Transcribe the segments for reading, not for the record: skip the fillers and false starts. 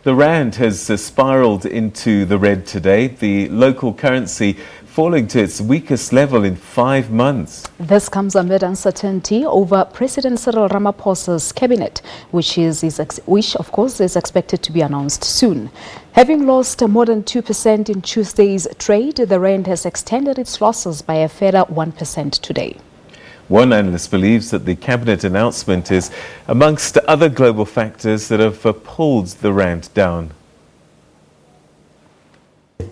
The rand has spiraled into the red today, the local currency falling to its weakest level in 5 months. This comes amid uncertainty over President Cyril Ramaphosa's cabinet, which of course is expected to be announced soon. Having lost more than 2% in Tuesday's trade, the rand has extended its losses by a further 1% today. One analyst believes that the cabinet announcement is amongst other global factors that have pulled the rand down.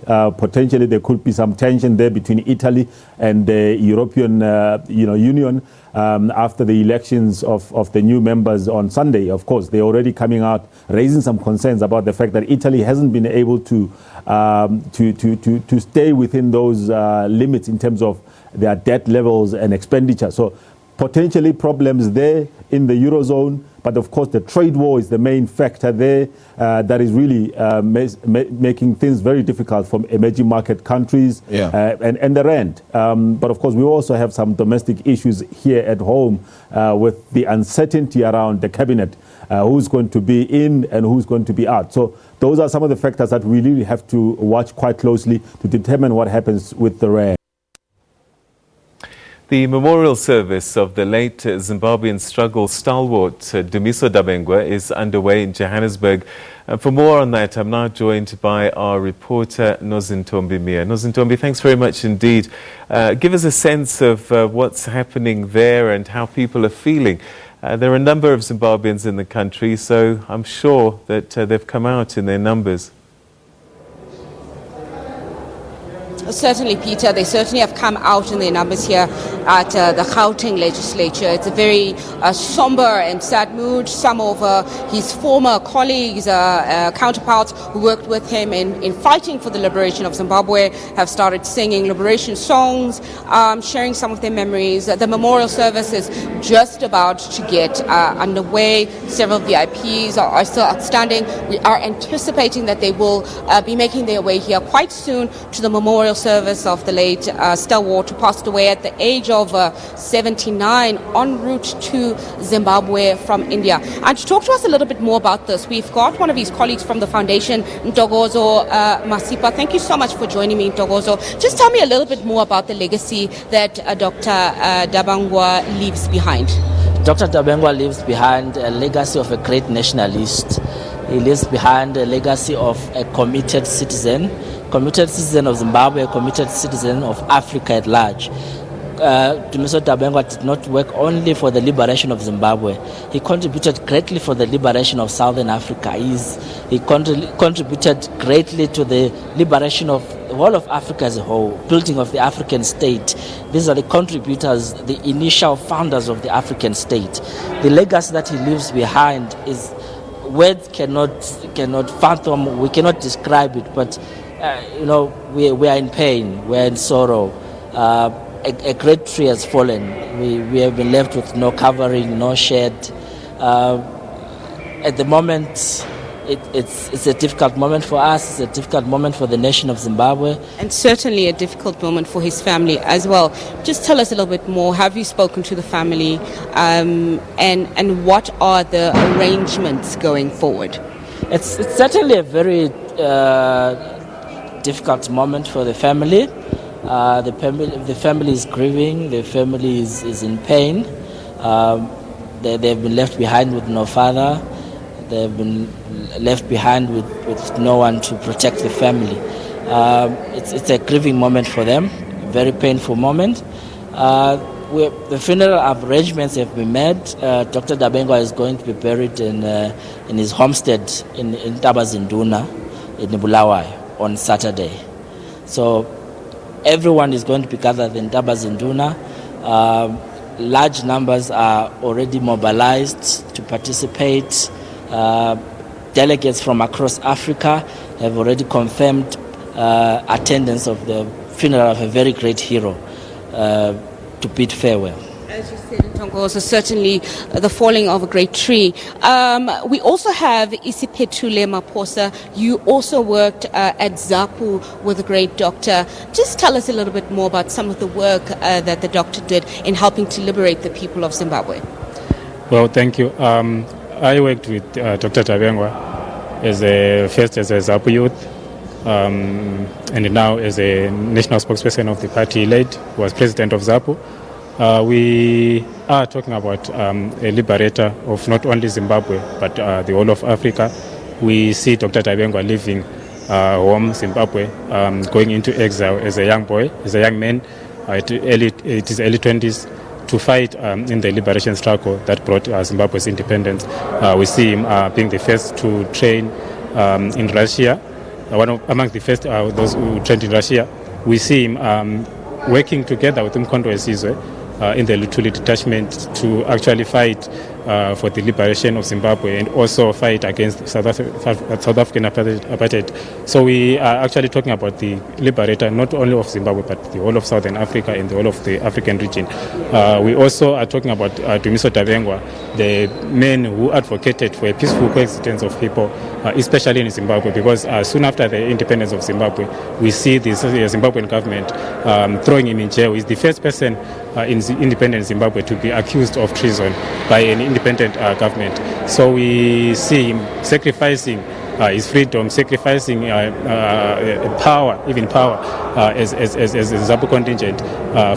Potentially there could be some tension there between Italy and the European Union after the elections of the new members on Sunday. Of course, they're already coming out raising some concerns about the fact that Italy hasn't been able to stay within those limits in terms of their debt levels and expenditure. So potentially problems there in the Eurozone. But of course, the trade war is the main factor there that is really making things very difficult for emerging market countries and the rand. But of course, we also have some domestic issues here at home with the uncertainty around the cabinet, who's going to be in and who's going to be out. So those are some of the factors that we really have to watch quite closely to determine what happens with the rand. The memorial service of the late Zimbabwean struggle stalwart Dumiso Dabengwa is underway in Johannesburg. For more on that, I'm now joined by our reporter Nozintombi Miya. Nozintombi, thanks very much indeed. Give us a sense of what's happening there and how people are feeling. There are a number of Zimbabweans in the country, so I'm sure that they've come out in their numbers. Certainly, Peter. They certainly have come out in their numbers here at the Gauteng legislature. It's a very somber and sad mood. Some of his former colleagues, counterparts who worked with him in fighting for the liberation of Zimbabwe have started singing liberation songs, sharing some of their memories. The memorial service is just about to get underway. Several VIPs are still outstanding. We are anticipating that they will be making their way here quite soon to the memorial service of the late stalwart who passed away at the age of 79 en route to Zimbabwe from India. And to talk to us a little bit more about this, we've got one of his colleagues from the foundation, Ntokozo Masipa. Thank you so much for joining me, Ntokozo. Just tell me a little bit more about the legacy that Dr. Dabengwa leaves behind. Dr. Dabengwa leaves behind a legacy of a great nationalist. He leaves behind a legacy of a committed citizen of Zimbabwe, a committed citizen of Africa at large. Dumiso Dabengwa did not work only for the liberation of Zimbabwe. He contributed greatly for the liberation of Southern Africa. He contributed greatly to the liberation of the whole of Africa as a whole, building of the African state. These are the contributors, the initial founders of the African state. The legacy that he leaves behind is words cannot fathom. We cannot describe it, but we are in pain, we are in sorrow. A great tree has fallen. We have been left with no covering, no shade. At the moment, it's a difficult moment for us. It's a difficult moment for the nation of Zimbabwe. And certainly a difficult moment for his family as well. Just tell us a little bit more. Have you spoken to the family? And what are the arrangements going forward? It's certainly a very difficult moment for the family. The family is grieving. The family is in pain. They've been left behind with no father. They've been left behind with no one to protect the family. It's a grieving moment for them, a very painful moment. The funeral arrangements have been made. Dr. Dabengwa is going to be buried in his homestead in Tabazinduna in Bulawayo on Saturday. So everyone is going to be gathered in Tabazinduna. Large numbers are already mobilized to participate. Delegates from across Africa have already confirmed attendance of the funeral of a very great hero to bid farewell. As you said, Ntokozo, certainly the falling of a great tree. We also have Isiphetule Maphosa. You also worked at ZAPU with the great doctor. Just tell us a little bit more about some of the work that the doctor did in helping to liberate the people of Zimbabwe. Well, thank you. I worked with Dr. Dabengwa first as a ZAPU youth, and now as a national spokesperson of the party was president of ZAPU. We are talking about a liberator of not only Zimbabwe, but the whole of Africa. We see Dr. Dabengwa leaving home, Zimbabwe, going into exile as a young boy, as a young man, at his early 20s, to fight in the liberation struggle that brought Zimbabwe's independence. We see him being the first to train in Russia, among the first those who trained in Russia. We see him working together with Umkhonto weSizwe in the Lutuli detachment to actually fight for the liberation of Zimbabwe and also fight against South African apartheid. So we are actually talking about the liberator not only of Zimbabwe but the whole of Southern Africa and the whole of the African region. We also are talking about Dumiso Dabengwa, the man who advocated for a peaceful coexistence of people, especially in Zimbabwe, because soon after the independence of Zimbabwe, we see the Zimbabwean government throwing him in jail. He's the first person in independent Zimbabwe to be accused of treason by an independent government. So we see him sacrificing his freedom, sacrificing power, even power, as a ZAPU contingent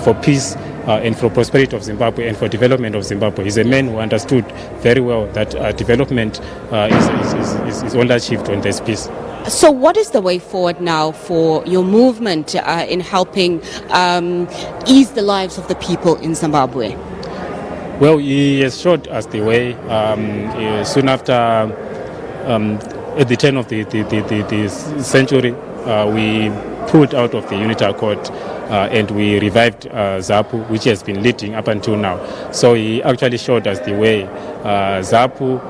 for peace and for prosperity of Zimbabwe and for development of Zimbabwe. He's a man who understood very well that development is only achieved when there's peace. So what is the way forward now for your movement in helping ease the lives of the people in Zimbabwe? Well, he has showed us the way. Soon after, at the turn of the century, we pulled out of the Unity Accord and we revived ZAPU, which has been leading up until now. So he actually showed us the way. ZAPU,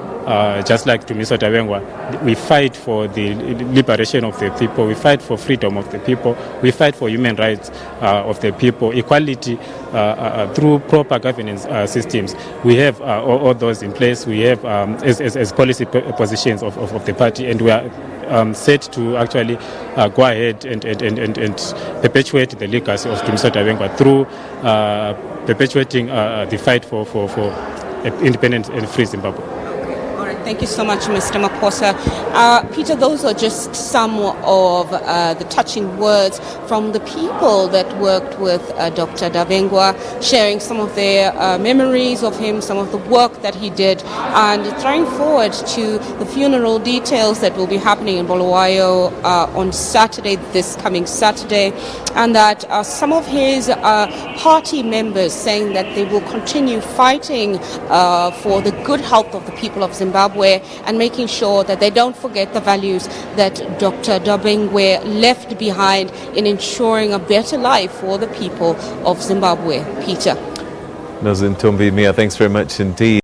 just like Dumiso Dabengwa, we fight for the liberation of the people, we fight for freedom of the people, we fight for human rights of the people, equality through proper governance systems. We have all those in place. We have as policy positions of the party, and we are set to actually go ahead and perpetuate the legacy of Dumiso Dabengwa through perpetuating the fight for independent and free Zimbabwe. Thank you so much, Mr. Maposa. Peter, those are just some of the touching words from the people that worked with Dr. Dabengwa, sharing some of their memories of him, some of the work that he did, and throwing forward to the funeral details that will be happening in Bulawayo on Saturday, this coming Saturday, and that some of his party members saying that they will continue fighting for the good health of the people of Zimbabwe, and making sure that they don't forget the values that Dr. Dabengwa left behind in ensuring a better life for the people of Zimbabwe. Peter. Nozintombi Miya, thanks very much indeed.